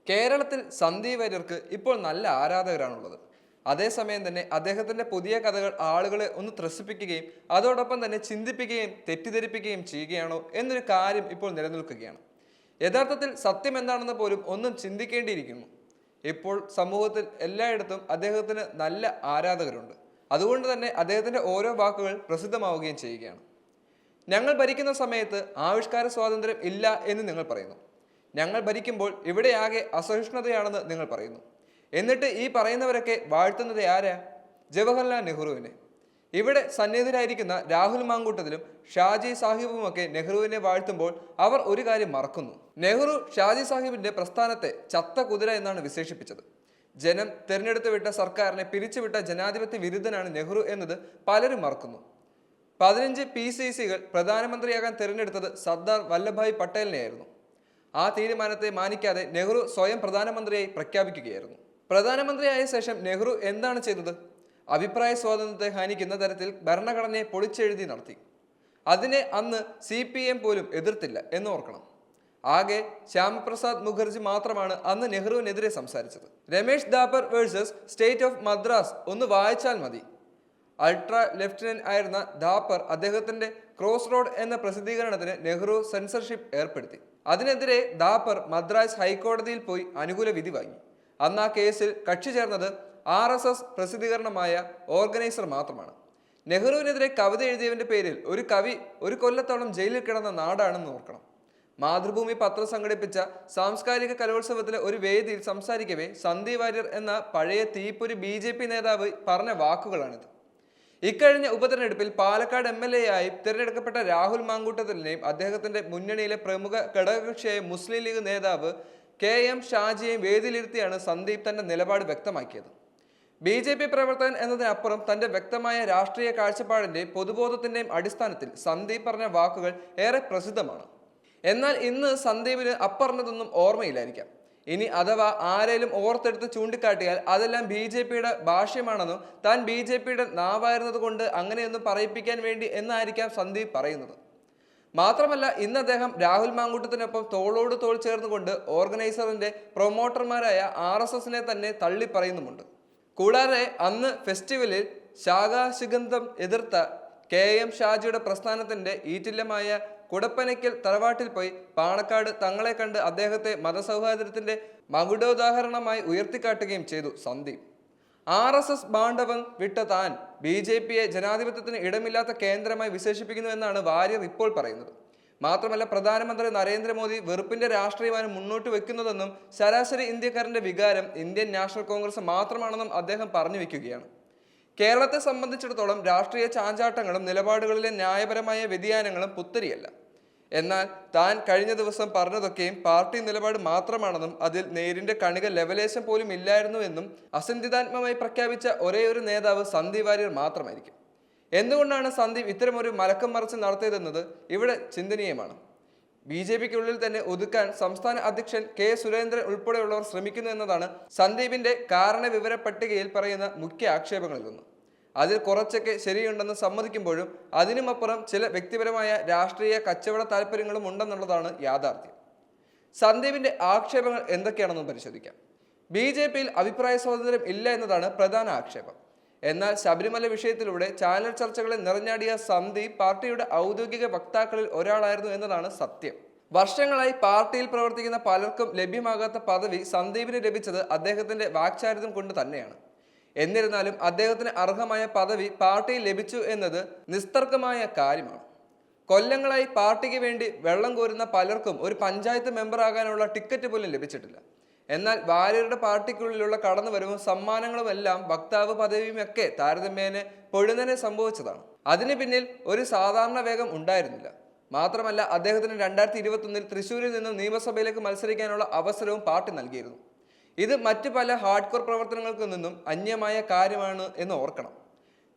കേരളത്തിൽ സന്ദീപ് വാര്യർക്ക് ഇപ്പോൾ നല്ല ആരാധകരാണുള്ളത്. അതേസമയം തന്നെ അദ്ദേഹത്തിന്റെ പുതിയ കഥകൾ ആളുകളെ ഒന്ന് ത്രസിപ്പിക്കുകയും അതോടൊപ്പം തന്നെ ചിന്തിപ്പിക്കുകയും തെറ്റിദ്ധരിപ്പിക്കുകയും ചെയ്യുകയാണോ എന്നൊരു കാര്യം ഇപ്പോൾ നിലനിൽക്കുകയാണ്. യഥാർത്ഥത്തിൽ സത്യം എന്താണെന്ന് പോലും ഒന്നും ചിന്തിക്കേണ്ടിയിരിക്കുന്നു. ഇപ്പോൾ സമൂഹത്തിൽ എല്ലായിടത്തും അദ്ദേഹത്തിന് നല്ല ആരാധകരുണ്ട്. അതുകൊണ്ട് തന്നെ അദ്ദേഹത്തിന്റെ ഓരോ വാക്കുകൾ പ്രസിദ്ധമാവുകയും ചെയ്യുകയാണ്. ഞങ്ങൾ ഭരിക്കുന്ന സമയത്ത് ആവിഷ്കാര സ്വാതന്ത്ര്യം ഇല്ല എന്ന് നിങ്ങൾ പറയുന്നു. ഞങ്ങൾ ഭരിക്കുമ്പോൾ ഇവിടെയാകെ അസഹിഷ്ണുതയാണെന്ന് നിങ്ങൾ പറയുന്നു. എന്നിട്ട് ഈ പറയുന്നവരൊക്കെ വാഴ്ത്തുന്നത് ആരാ? ജവഹർലാൽ നെഹ്റുവിനെ. ഇവിടെ സന്നിഹിതരായിരിക്കുന്ന രാഹുൽ മാങ്കൂട്ടത്തിലും ഷാജി സാഹിബുമൊക്കെ നെഹ്റുവിനെ വാഴ്ത്തുമ്പോൾ അവർ ഒരു കാര്യം മറക്കുന്നു. നെഹ്റു ഷാജി സാഹിബിന്റെ പ്രസ്ഥാനത്തെ ചത്ത കുതിര എന്നാണ് വിശേഷിപ്പിച്ചത്. ജനം തെരഞ്ഞെടുത്തു വിട്ട സർക്കാരിനെ പിരിച്ചുവിട്ട ജനാധിപത്യ വിരുദ്ധനാണ് നെഹ്റു എന്നത് പലരും മറക്കുന്നു. 15 PCCകൾ പ്രധാനമന്ത്രിയാകാൻ തിരഞ്ഞെടുത്തത് സർദാർ വല്ലഭായ് പട്ടേലിനെയായിരുന്നു. ആ തീരുമാനത്തെ മാനിക്കാതെ നെഹ്റു സ്വയം പ്രധാനമന്ത്രിയായി പ്രഖ്യാപിക്കുകയായിരുന്നു. പ്രധാനമന്ത്രിയായ ശേഷം നെഹ്റു എന്താണ് ചെയ്തത്? അഭിപ്രായ സ്വാതന്ത്ര്യത്തെ ഹാനിക്കുന്ന തരത്തിൽ ഭരണഘടനയെ പൊളിച്ചെഴുതി നടത്തി. അതിനെ അന്ന് CPM പോലും എതിർത്തില്ല എന്ന് ഓർക്കണം. ആകെ ശ്യാമപ്രസാദ് മുഖർജി മാത്രമാണ് അന്ന് നെഹ്റുവിനെതിരെ സംസാരിച്ചത്. Ramesh Thapar versus state of Madras ഒന്ന് വായിച്ചാൽ മതി. അൾട്രാ ലെഫ്റ്റനന്റ് ആയിരുന്ന ദാപ്പർ അദ്ദേഹത്തിന്റെ ക്രോസ് റോഡ് എന്ന പ്രസിദ്ധീകരണത്തിന് നെഹ്റു സെൻസർഷിപ്പ് ഏർപ്പെടുത്തി. അതിനെതിരെ ദാപ്പർ മദ്രാസ് ഹൈക്കോടതിയിൽ പോയി അനുകൂല വിധി വാങ്ങി. അന്ന് ആ കേസിൽ കക്ഷി ചേർന്നത് RSS പ്രസിദ്ധീകരണമായ ഓർഗനൈസർ മാത്രമാണ്. നെഹ്റുവിനെതിരെ കവിത എഴുതിയവന്റെ പേരിൽ ഒരു കവി ഒരു കൊല്ലത്തോളം ജയിലിൽ കിടന്ന നാടാണെന്ന് ഓർക്കണം. മാതൃഭൂമി പത്രം സംഘടിപ്പിച്ച സാംസ്കാരിക കലോത്സവത്തിലെ ഒരു വേദിയിൽ സംസാരിക്കവേ സന്ദീപ് വാര്യർ എന്ന പഴയ തീപ്പൊരി BJP നേതാവ് പറഞ്ഞ വാക്കുകളാണിത്. ഇക്കഴിഞ്ഞ ഉപതെരഞ്ഞെടുപ്പിൽ പാലക്കാട് MLA ആയി തിരഞ്ഞെടുക്കപ്പെട്ട രാഹുൽ മാങ്കൂട്ടത്തിലിനെയും അദ്ദേഹത്തിന്റെ മുന്നണിയിലെ പ്രമുഖ ഘടകകക്ഷിയായ മുസ്ലിം ലീഗ് നേതാവ് KM ഷാജിയെയും വേദിയിലിരുത്തിയാണ് സന്ദീപ് തന്റെ നിലപാട് വ്യക്തമാക്കിയത്. BJP പ്രവർത്തകൻ എന്നതിനപ്പുറം തന്റെ വ്യക്തമായ രാഷ്ട്രീയ കാഴ്ചപ്പാടിന്റെയും പൊതുബോധത്തിന്റെയും അടിസ്ഥാനത്തിൽ സന്ദീപ് പറഞ്ഞ വാക്കുകൾ ഏറെ പ്രസിദ്ധമാണ്. എന്നാൽ ഇന്ന് സന്ദീപിന് അപ്പറഞ്ഞതൊന്നും ഓർമ്മയില്ലായിരിക്കാം. ഇനി അഥവാ ആരെങ്കിലും ഓർത്തെടുത്ത് ചൂണ്ടിക്കാട്ടിയാൽ അതെല്ലാം BJPയുടെ ഭാഷ്യമാണെന്നും താൻ BJPയുടെ നാവായിരുന്നത് കൊണ്ട് അങ്ങനെയൊന്നും പറയിപ്പിക്കാൻ വേണ്ടി എന്നായിരിക്കാം സന്ദീപ് പറയുന്നത്. മാത്രമല്ല ഇന്ന് അദ്ദേഹം രാഹുൽ മാങ്കൂട്ടത്തിനൊപ്പം തോളോട് തോൾ ചേർന്നുകൊണ്ട് ഓർഗനൈസറിന്റെ പ്രൊമോട്ടർമാരായ RSSനെ തന്നെ തള്ളി പറയുന്നുമുണ്ട്. കൂടാതെ അന്ന് ഫെസ്റ്റിവലിൽ ശാഖാശിഗന്ധം എതിർത്ത KM ഷാജിയുടെ പ്രസ്ഥാനത്തിന്റെ ഈറ്റില്ലമായ കുടപ്പനയ്ക്കൽ തറവാട്ടിൽ പോയി പാണക്കാട് തങ്ങളെ കണ്ട് അദ്ദേഹത്തെ മതസൗഹാർദ്ദത്തിന്റെ മകുടോദാഹരണമായി ഉയർത്തിക്കാട്ടുകയും ചെയ്തു സന്ദീപ്. RSS ബാണ്ഡവം വിട്ട താൻ BJPയെ ജനാധിപത്യത്തിന് ഇടമില്ലാത്ത കേന്ദ്രമായി വിശേഷിപ്പിക്കുന്നു എന്നാണ് വാര്യർ ഇപ്പോൾ പറയുന്നത്. മാത്രമല്ല പ്രധാനമന്ത്രി നരേന്ദ്രമോദി വെറുപ്പിന്റെ രാഷ്ട്രീയമാണ് മുന്നോട്ട് വെക്കുന്നതെന്നും ശരാശരി ഇന്ത്യക്കാരന്റെ വികാരം ഇന്ത്യൻ നാഷണൽ കോൺഗ്രസ് മാത്രമാണെന്നും അദ്ദേഹം പറഞ്ഞു വെക്കുകയാണ്. കേരളത്തെ സംബന്ധിച്ചിടത്തോളം രാഷ്ട്രീയ ചാഞ്ചാട്ടങ്ങളും നിലപാടുകളിലെ ന്യായപരമായ വ്യതിയാനങ്ങളും പുത്തരിയല്ല. എന്നാൽ താൻ കഴിഞ്ഞ ദിവസം പറഞ്ഞതൊക്കെയും പാർട്ടി നിലപാട് മാത്രമാണെന്നും അതിൽ നേരിന്റെ കണിക ലെവലേശം പോലും ഇല്ലായിരുന്നു എന്നും അസന്ധിതാത്മകമായി പ്രഖ്യാപിച്ച ഒരേ ഒരു നേതാവ് സന്ദീപ് വാര്യർ മാത്രമായിരിക്കും. എന്തുകൊണ്ടാണ് സന്ദീപ് ഇത്തരമൊരു മലക്കം മറിച്ച് നടത്തിയതെന്നത് ഇവിടെ ചിന്തനീയമാണ്. BJPക്കുള്ളിൽ തന്നെ ഒതുക്കാൻ സംസ്ഥാന അധ്യക്ഷൻ K സുരേന്ദ്രൻ ഉൾപ്പെടെയുള്ളവർ ശ്രമിക്കുന്നു എന്നതാണ് സന്ദീപിന്റെ കാരണവിവര പട്ടികയിൽ പറയുന്ന മുഖ്യ ആക്ഷേപങ്ങളിലൊന്ന്. അതിൽ കുറച്ചൊക്കെ ശരിയുണ്ടെന്ന് സമ്മതിക്കുമ്പോഴും അതിനുമപ്പുറം ചില വ്യക്തിപരമായ രാഷ്ട്രീയ കച്ചവട താല്പര്യങ്ങളും ഉണ്ടെന്നുള്ളതാണ് യാഥാർത്ഥ്യം. സന്ദീപിന്റെ ആക്ഷേപങ്ങൾ എന്തൊക്കെയാണെന്ന് പരിശോധിക്കാം. BJPയിൽ അഭിപ്രായ സ്വാതന്ത്ര്യം ഇല്ല എന്നതാണ് പ്രധാന ആക്ഷേപം. എന്നാൽ ശബരിമല വിഷയത്തിലൂടെ ചാനൽ ചർച്ചകളെ നിറഞ്ഞാടിയ സന്ദീപ് പാർട്ടിയുടെ ഔദ്യോഗിക വക്താക്കളിൽ ഒരാളായിരുന്നു എന്നതാണ് സത്യം. വർഷങ്ങളായി പാർട്ടിയിൽ പ്രവർത്തിക്കുന്ന പലർക്കും ലഭ്യമാകാത്ത പദവി സന്ദീപിന് ലഭിച്ചത് അദ്ദേഹത്തിന്റെ വാക്ചാരിത്വം കൊണ്ട് തന്നെയാണ്. എന്നിരുന്നാലും അദ്ദേഹത്തിന് അർഹമായ പദവി പാർട്ടിയിൽ ലഭിച്ചു എന്നത് നിസ്തർക്കമായ കാര്യമാണ്. കൊല്ലങ്ങളായി പാർട്ടിക്ക് വേണ്ടി വെള്ളം കോരുന്ന പലർക്കും ഒരു പഞ്ചായത്ത് മെമ്പർ ആകാനുള്ള ടിക്കറ്റ് പോലും ലഭിച്ചിട്ടില്ല. എന്നാൽ വാര്യരുടെ പാർട്ടിക്കുള്ളിലുള്ള കടന്നുവരവും സമ്മാനങ്ങളുമെല്ലാം വക്താവ് പദവിയുമൊക്കെ താരതമ്യേന പൊടുന്നനെ സംഭവിച്ചതാണ്. അതിന് പിന്നിൽ ഒരു സാധാരണ വേഗം ഉണ്ടായിരുന്നില്ല. മാത്രമല്ല അദ്ദേഹത്തിന് 2021 തൃശ്ശൂരിൽ നിന്നും നിയമസഭയിലേക്ക് മത്സരിക്കാനുള്ള അവസരവും പാർട്ടി നൽകിയിരുന്നു. ഇത് മറ്റു പല ഹാർഡ്കോർ പ്രവർത്തനങ്ങൾക്ക് നിന്നും അന്യമായ കാര്യമാണ് എന്ന് ഓർക്കണം.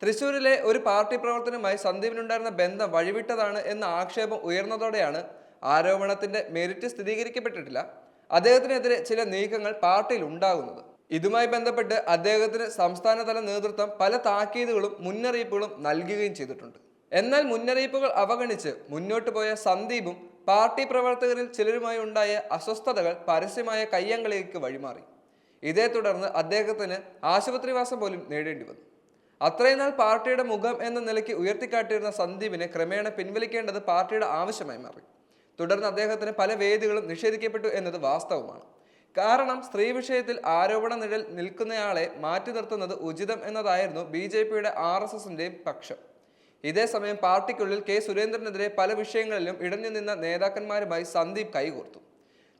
തൃശ്ശൂരിലെ ഒരു പാർട്ടി പ്രവർത്തനവുമായി സന്ദീപിനുണ്ടായിരുന്ന ബന്ധം വഴിവിട്ടതാണ് എന്ന ആക്ഷേപം ഉയർന്നതോടെയാണ് ആരോപണത്തിന്റെ മെറിറ്റ് സ്ഥിരീകരിക്കപ്പെട്ടിട്ടില്ല അദ്ദേഹത്തിനെതിരെ ചില നീക്കങ്ങൾ പാർട്ടിയിൽ ഉണ്ടാകുന്നത്. ഇതുമായി ബന്ധപ്പെട്ട് അദ്ദേഹത്തിന് സംസ്ഥാനതല നേതൃത്വം പല താക്കീതുകളും മുന്നറിയിപ്പുകളും നൽകുകയും ചെയ്തിട്ടുണ്ട്. എന്നാൽ മുന്നറിയിപ്പുകൾ അവഗണിച്ച് മുന്നോട്ട് പോയ സന്ദീപും പാർട്ടി പ്രവർത്തകരിൽ ചിലരുമായി ഉണ്ടായ അസ്വസ്ഥതകൾ പരസ്യമായ കയ്യങ്ങളിലേക്ക് വഴിമാറി. ഇതേ തുടർന്ന് അദ്ദേഹത്തിന് ആശുപത്രിവാസം പോലും നേടേണ്ടി വന്നു. അത്രയും നാൾ പാർട്ടിയുടെ മുഖം എന്ന നിലയ്ക്ക് ഉയർത്തിക്കാട്ടിയിരുന്ന സന്ദീപിനെ ക്രമേണ പിൻവലിക്കേണ്ടത് പാർട്ടിയുടെ ആവശ്യമായി മാറി. തുടർന്ന് അദ്ദേഹത്തിന് പല വേദികളും നിഷേധിക്കപ്പെട്ടു എന്നത് വാസ്തവമാണ്. കാരണം സ്ത്രീ വിഷയത്തിൽ ആരോപണ നിഴൽ നിൽക്കുന്നയാളെ മാറ്റി നിർത്തുന്നത് ഉചിതം എന്നതായിരുന്നു BJPയുടെ RSSന്റെയും പക്ഷം. ഇതേസമയം പാർട്ടിക്കുള്ളിൽ കെ സുരേന്ദ്രനെതിരെ പല വിഷയങ്ങളിലും ഇടഞ്ഞു നിന്ന നേതാക്കന്മാരുമായി സന്ദീപ് കൈകോർത്തു.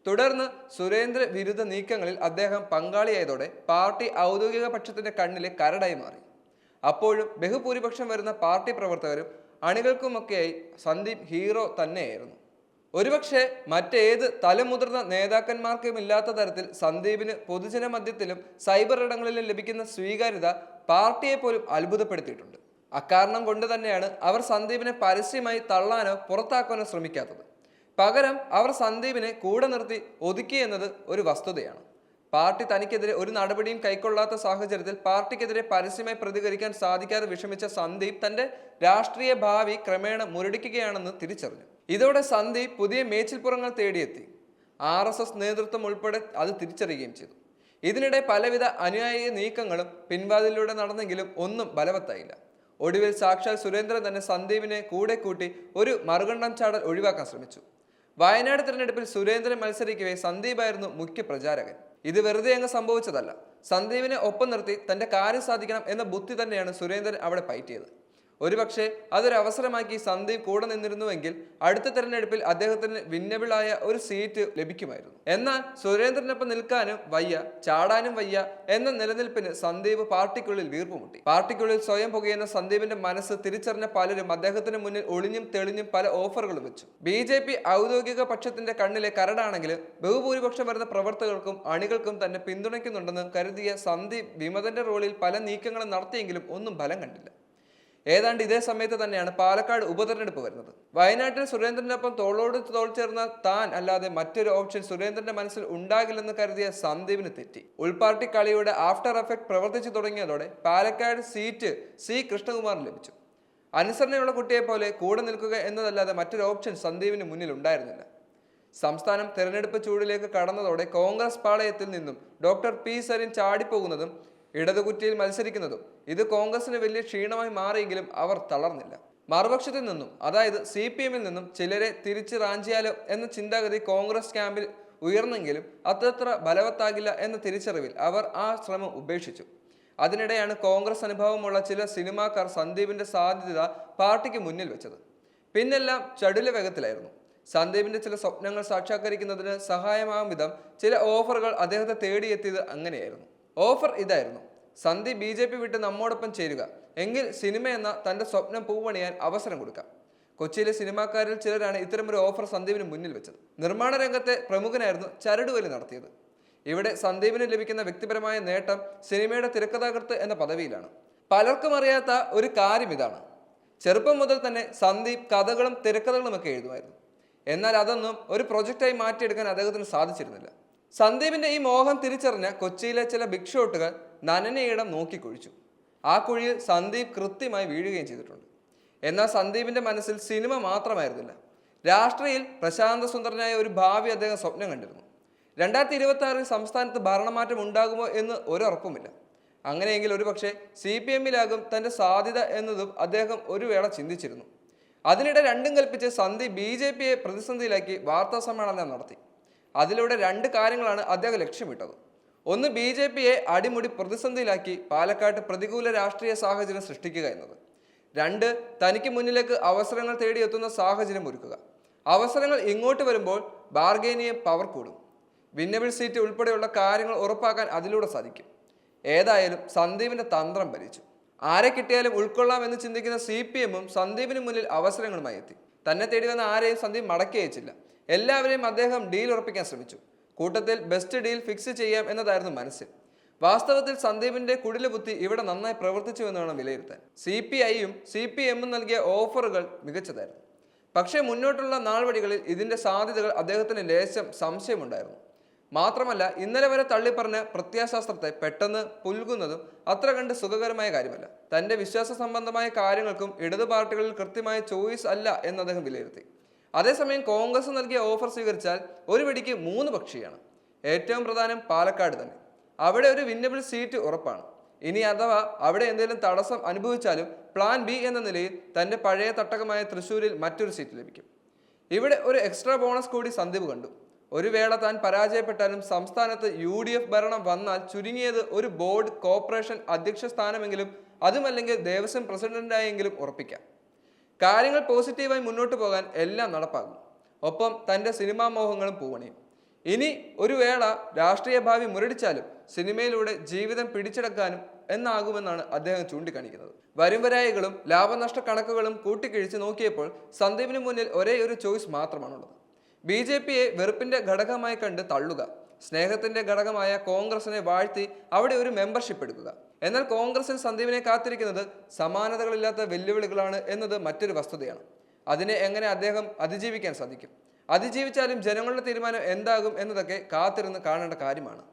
തുടർന്ന് സുരേന്ദ്ര വിരുദ്ധ നീക്കങ്ങളിൽ അദ്ദേഹം പങ്കാളിയായതോടെ പാർട്ടി ഔദ്യോഗിക പക്ഷത്തിന്റെ കണ്ണിലെ കരടായി മാറി. അപ്പോഴും ബഹുഭൂരിപക്ഷം വരുന്ന പാർട്ടി പ്രവർത്തകരും അണികൾക്കുമൊക്കെയായി സന്ദീപ് ഹീറോ തന്നെയായിരുന്നു. ഒരുപക്ഷെ മറ്റേത് തലമുതിർന്ന നേതാക്കന്മാർക്കുമില്ലാത്ത തരത്തിൽ സന്ദീപിന് പൊതുജന മധ്യത്തിലും സൈബർ ഇടങ്ങളിലും ലഭിക്കുന്ന സ്വീകാര്യത പാർട്ടിയെ പോലും അത്ഭുതപ്പെടുത്തിയിട്ടുണ്ട്. അക്കാരണം കൊണ്ട് തന്നെയാണ് അവർ സന്ദീപിനെ പരസ്യമായി തള്ളാനോ പുറത്താക്കാനോ ശ്രമിക്കാത്തത്. പകരം അവർ സന്ദീപിനെ കൂടെ നിർത്തി ഒതുക്കി എന്നത് ഒരു വസ്തുതയാണ്. പാർട്ടി തനിക്കെതിരെ ഒരു നടപടിയും കൈക്കൊള്ളാത്ത സാഹചര്യത്തിൽ പാർട്ടിക്കെതിരെ പരസ്യമായി പ്രതികരിക്കാൻ സാധിക്കാതെ വിഷമിച്ച സന്ദീപ് തന്റെ രാഷ്ട്രീയ ഭാവി ക്രമേണ മുരടിക്കുകയാണെന്ന് തിരിച്ചറിഞ്ഞു. ഇതോടെ സന്ദീപ് പുതിയ മേച്ചിൽപ്പുറങ്ങൾ തേടിയെത്തി. RSS നേതൃത്വം ഉൾപ്പെടെ അത് തിരിച്ചറിയുകയും ചെയ്തു. ഇതിനിടെ പലവിധ അനുയായി നീക്കങ്ങളും പിൻവാതിലൂടെ നടന്നെങ്കിലും ഒന്നും ബലവത്തായില്ല. ഒടുവിൽ സാക്ഷാൽ സുരേന്ദ്രൻ തന്നെ സന്ദീപിനെ കൂടെ കൂട്ടി ഒരു മറുകണ്ഠം ചാടൽ ഒഴിവാക്കാൻ ശ്രമിച്ചു. വയനാട് തിരഞ്ഞെടുപ്പിൽ സുരേന്ദ്രൻ മത്സരിക്കവേ സന്ദീപായിരുന്നു മുഖ്യ പ്രചാരകൻ. ഇത് വെറുതെ അങ്ങ് സംഭവിച്ചതല്ല. സന്ദീപിനെ ഒപ്പം നിർത്തി തന്റെ കാര്യം സാധിക്കണം എന്ന ബുദ്ധി തന്നെയാണ് സുരേന്ദ്രൻ അവിടെ പയറ്റിയത്. ഒരുപക്ഷെ അതൊരു അവസരമാക്കി സന്ദീപ് കൂടെ നിന്നിരുന്നുവെങ്കിൽ അടുത്ത തെരഞ്ഞെടുപ്പിൽ അദ്ദേഹത്തിന് വിന്നബിളായ ഒരു സീറ്റ് ലഭിക്കുമായിരുന്നു. എന്നാൽ സുരേന്ദ്രനൊപ്പം നിൽക്കാനും വയ്യ, ചാടാനും വയ്യ എന്ന നിലനിൽപ്പിന് സന്ദീപ് പാർട്ടിക്കുള്ളിൽ വീർപ്പുമുട്ടി. പാർട്ടിക്കുള്ളിൽ സ്വയം പുകയുന്ന സന്ദീപിന്റെ മനസ്സ് തിരിച്ചറിഞ്ഞ പലരും അദ്ദേഹത്തിന് മുന്നിൽ ഒളിഞ്ഞും തെളിഞ്ഞും പല ഓഫറുകളും വെച്ചു. BJP ഔദ്യോഗിക പക്ഷത്തിന്റെ കണ്ണിലെ കരടാണെങ്കിലും ബഹുഭൂരിപക്ഷം വരുന്ന പ്രവർത്തകർക്കും അണികൾക്കും തന്നെ പിന്തുണയ്ക്കുന്നുണ്ടെന്ന് കരുതിയ സന്ദീപ് വിമതന്റെ റോളിൽ പല നീക്കങ്ങളും നടത്തിയെങ്കിലും ഒന്നും ഫലം കണ്ടില്ല. ഏതാണ്ട് ഇതേ സമയത്ത് തന്നെയാണ് പാലക്കാട് ഉപതെരഞ്ഞെടുപ്പ് വരുന്നത്. വയനാട്ടിൽ സുരേന്ദ്രനൊപ്പം തോളോട് തോൾ ചേർന്ന താൻ അല്ലാതെ മറ്റൊരു ഓപ്ഷൻ സുരേന്ദ്രന്റെ മനസ്സിൽ ഉണ്ടാകില്ലെന്ന് കരുതിയ സന്ദീപിന് തെറ്റി. ഉൾപാർട്ടി കളിയുടെ ആഫ്റ്റർ എഫക്ട് പ്രവർത്തിച്ചു തുടങ്ങിയതോടെ പാലക്കാട് സീറ്റ് C. കൃഷ്ണകുമാറിന് ലഭിച്ചു. അനുസരണയുള്ള കുട്ടിയെ പോലെ കൂടെ നിൽക്കുക എന്നതല്ലാതെ മറ്റൊരു ഓപ്ഷൻ സന്ദീപിന് മുന്നിൽ ഉണ്ടായിരുന്നില്ല. സംസ്ഥാനം തെരഞ്ഞെടുപ്പ് ചൂടിലേക്ക് കടന്നതോടെ കോൺഗ്രസ് പാളയത്തിൽ നിന്നും ഡോക്ടർ P. സരിൻ ചാടിപ്പോകുന്നതും ഇടതുകുറ്റിയിൽ മത്സരിക്കുന്നതും ഇത് കോൺഗ്രസിന് വലിയ ക്ഷീണമായി മാറിയെങ്കിലും അവർ തളർന്നില്ല. മറുപക്ഷത്തിൽ നിന്നും, അതായത് CPM നിന്നും ചിലരെ തിരിച്ച് റാഞ്ചിയാലോ എന്ന ചിന്താഗതി കോൺഗ്രസ് ക്യാമ്പിൽ ഉയർന്നെങ്കിലും അതത്ര ബലവത്താകില്ല എന്ന തിരിച്ചറിവിൽ അവർ ആ ശ്രമം ഉപേക്ഷിച്ചു. അതിനിടെയാണ് കോൺഗ്രസ് അനുഭവമുള്ള ചില സിനിമാക്കാർ സന്ദീപിന്റെ സാധ്യത പാർട്ടിക്ക് മുന്നിൽ വെച്ചത്. പിന്നെല്ലാം ചടുല വേഗത്തിലായിരുന്നു. സന്ദീപിന്റെ ചില സ്വപ്നങ്ങൾ സാക്ഷാത്കരിക്കുന്നതിന് സഹായമാകും വിധം ചില ഓഫറുകൾ അദ്ദേഹത്തെ തേടിയെത്തിയത് അങ്ങനെയായിരുന്നു. ഓഫർ ഇതായിരുന്നു: സന്ദീപ് BJP വിട്ട് നമ്മോടൊപ്പം ചേരുക, എങ്കിൽ സിനിമ എന്ന തന്റെ സ്വപ്നം പൂവണിയാൻ അവസരം കൊടുക്കാം. കൊച്ചിയിലെ സിനിമാക്കാരിൽ ചിലരാണ് ഇത്തരമൊരു ഓഫർ സന്ദീപിന് മുന്നിൽ വെച്ചത്. നിർമ്മാണ രംഗത്തെ പ്രമുഖനായിരുന്നു ചരടുവലി നടത്തിയത്. ഇവിടെ സന്ദീപിന് ലഭിക്കുന്ന വ്യക്തിപരമായ നേട്ടം സിനിമയുടെ തിരക്കഥാകൃത്ത് എന്ന പദവിയിലാണ്. പലർക്കും അറിയാത്ത ഒരു കാര്യം ഇതാണ്: ചെറുപ്പം മുതൽ തന്നെ സന്ദീപ് കഥകളും തിരക്കഥകളുമൊക്കെ എഴുതുമായിരുന്നു. എന്നാൽ അതൊന്നും ഒരു പ്രൊജക്റ്റായി മാറ്റിയെടുക്കാൻ അദ്ദേഹത്തിന് സാധിച്ചിരുന്നില്ല. സന്ദീപിന്റെ ഈ മോഹം തിരിച്ചറിഞ്ഞ കൊച്ചിയിലെ ചില ബിഗ് ഷോട്ടുകൾ നനനയിടം നോക്കിക്കുഴിച്ചു. ആ കുഴിയിൽ സന്ദീപ് കൃത്യമായി വീഴുകയും ചെയ്തിട്ടുണ്ട്. എന്നാൽ സന്ദീപിന്റെ മനസ്സിൽ സിനിമ മാത്രമായിരുന്നില്ല. രാഷ്ട്രീയയിൽ പ്രശാന്ത സുന്ദരനായ ഒരു ഭാവി അദ്ദേഹം സ്വപ്നം കണ്ടിരുന്നു. 2026 സംസ്ഥാനത്ത് ഭരണമാറ്റം ഉണ്ടാകുമോ എന്ന് ഒരുറപ്പുമില്ല. അങ്ങനെയെങ്കിൽ ഒരുപക്ഷെ CPMലാകും തന്റെ സാധ്യത എന്നതും അദ്ദേഹം ഒരു വേള ചിന്തിച്ചിരുന്നു. അതിനിടെ രണ്ടും കൽപ്പിച്ച് സന്ദീപ് BJPയെ പ്രതിസന്ധിയിലാക്കി വാർത്താ സമ്മേളനം നടത്തി. അതിലൂടെ രണ്ട് കാര്യങ്ങളാണ് അദ്ദേഹം ലക്ഷ്യമിട്ടത്. ഒന്ന്, BJPയെ അടിമുടി പ്രതിസന്ധിയിലാക്കി പാലക്കാട്ട് പ്രതികൂല രാഷ്ട്രീയ സാഹചര്യം സൃഷ്ടിക്കുക എന്നത്. രണ്ട്, തനിക്ക് മുന്നിലേക്ക് അവസരങ്ങൾ തേടിയെത്തുന്ന സാഹചര്യം ഒരുക്കുക. അവസരങ്ങൾ ഇങ്ങോട്ട് വരുമ്പോൾ ബാർഗേനിയം പവർ കൂടും. വിന്നബിൾ സീറ്റ് ഉൾപ്പെടെയുള്ള കാര്യങ്ങൾ ഉറപ്പാക്കാൻ അതിലൂടെ സാധിക്കും. ഏതായാലും സന്ദീപിന്റെ തന്ത്രം ഭരിച്ചു. ആരെ കിട്ടിയാലും ഉൾക്കൊള്ളാം എന്ന് ചിന്തിക്കുന്ന CPMും സന്ദീപിന് മുന്നിൽ അവസരങ്ങളുമായി എത്തി. തന്നെ തേടി വന്ന ആരെയും സന്ദീപ് മടക്കി അയച്ചില്ല. എല്ലാവരെയും അദ്ദേഹം ഡീൽ ഉറപ്പിക്കാൻ ശ്രമിച്ചു. കൂട്ടത്തിൽ ബെസ്റ്റ് ഡീൽ ഫിക്സ് ചെയ്യാം എന്നതായിരുന്നു മനസ്സിൽ. വാസ്തവത്തിൽ സന്ദീപിന്റെ കുടില ബുദ്ധി ഇവിടെ നന്നായി പ്രവർത്തിച്ചു എന്ന് വേണം വിലയിരുത്താൻ. CPIയും CPMും നൽകിയ ഓഫറുകൾ മികച്ചതായിരുന്നു. പക്ഷേ മുന്നോട്ടുള്ള നാൾവഴികളിൽ ഇതിന്റെ സാധ്യതകൾ അദ്ദേഹത്തിന് ലേശം സംശയമുണ്ടായിരുന്നു. മാത്രമല്ല, ഇന്നലെ വരെ തള്ളിപ്പറഞ്ഞ പ്രത്യാശാസ്ത്രത്തെ പെട്ടെന്ന് പുൽകുന്നതും അത്ര കണ്ട് സുഖകരമായ കാര്യമല്ല. തന്റെ വിശ്വാസ സംബന്ധമായ കാര്യങ്ങൾക്കും ഇടതു പാർട്ടികളിൽ കൃത്യമായ ചോയ്സ് അല്ല എന്ന് അദ്ദേഹം വിലയിരുത്തി. അതേസമയം കോൺഗ്രസ് നൽകിയ ഓഫർ സ്വീകരിച്ചാൽ ഒരു വെടിക്ക് 3 പക്ഷിയാണ്. ഏറ്റവും പ്രധാനം പാലക്കാട് തന്നെ. അവിടെ ഒരു വിന്നബിൾ സീറ്റ് ഉറപ്പാണ്. ഇനി അഥവാ അവിടെ എന്തെങ്കിലും തടസ്സം അനുഭവിച്ചാലും പ്ലാൻ ബി എന്ന നിലയിൽ തന്റെ പഴയ തട്ടകമായ തൃശ്ശൂരിൽ മറ്റൊരു സീറ്റ് ലഭിക്കും. ഇവിടെ ഒരു എക്സ്ട്രാ ബോണസ് കൂടി സന്ദീപ് കണ്ടു. ഒരു വേള താൻ പരാജയപ്പെട്ടാലും സംസ്ഥാനത്ത് UDF ഭരണം വന്നാൽ ചുരുങ്ങിയത് ഒരു ബോർഡ് കോർപ്പറേഷൻ അധ്യക്ഷ സ്ഥാനമെങ്കിലും, അതുമല്ലെങ്കിൽ ദേവസ്വം പ്രസിഡന്റായെങ്കിലും ഉറപ്പിക്കാം. കാര്യങ്ങൾ പോസിറ്റീവായി മുന്നോട്ട് പോകാൻ എല്ലാം നടപ്പാകും. ഒപ്പം തൻ്റെ സിനിമാ മോഹങ്ങളും പൂവണിയും. ഇനി ഒരു വേള രാഷ്ട്രീയ ഭാവി മുരടിച്ചാലും സിനിമയിലൂടെ ജീവിതം പിടിച്ചെടുക്കാനും എന്നാകുമെന്നാണ് അദ്ദേഹം ചൂണ്ടിക്കാണിക്കുന്നത്. വരുംവരായികളും ലാഭനഷ്ട കണക്കുകളും കൂട്ടിക്കിഴിച്ച് നോക്കിയപ്പോൾ സന്ദീപിന് മുന്നിൽ ഒരേ ഒരു ചോയ്സ് മാത്രമാണുള്ളത്. BJPയെ വെറുപ്പിന്റെ ഘടകമായി കണ്ട് തള്ളുക, സ്നേഹത്തിന്റെ ഘടകമായ കോൺഗ്രസിനെ വാഴ്ത്തി അവിടെ ഒരു മെമ്പർഷിപ്പ് എടുക്കുക. എന്നാൽ കോൺഗ്രസിൽ സന്ദീപിനെ കാത്തിരിക്കുന്നത് സമാനതകളില്ലാത്ത വെല്ലുവിളികളാണ് എന്നത് മറ്റൊരു വസ്തുതയാണ്. അതിനെ എങ്ങനെ അദ്ദേഹം അതിജീവിക്കാൻ സാധിക്കും? അതിജീവിച്ചാലും ജനങ്ങളുടെ തീരുമാനം എന്താകും എന്നതൊക്കെ കാത്തിരുന്ന് കാണേണ്ട കാര്യമാണ്.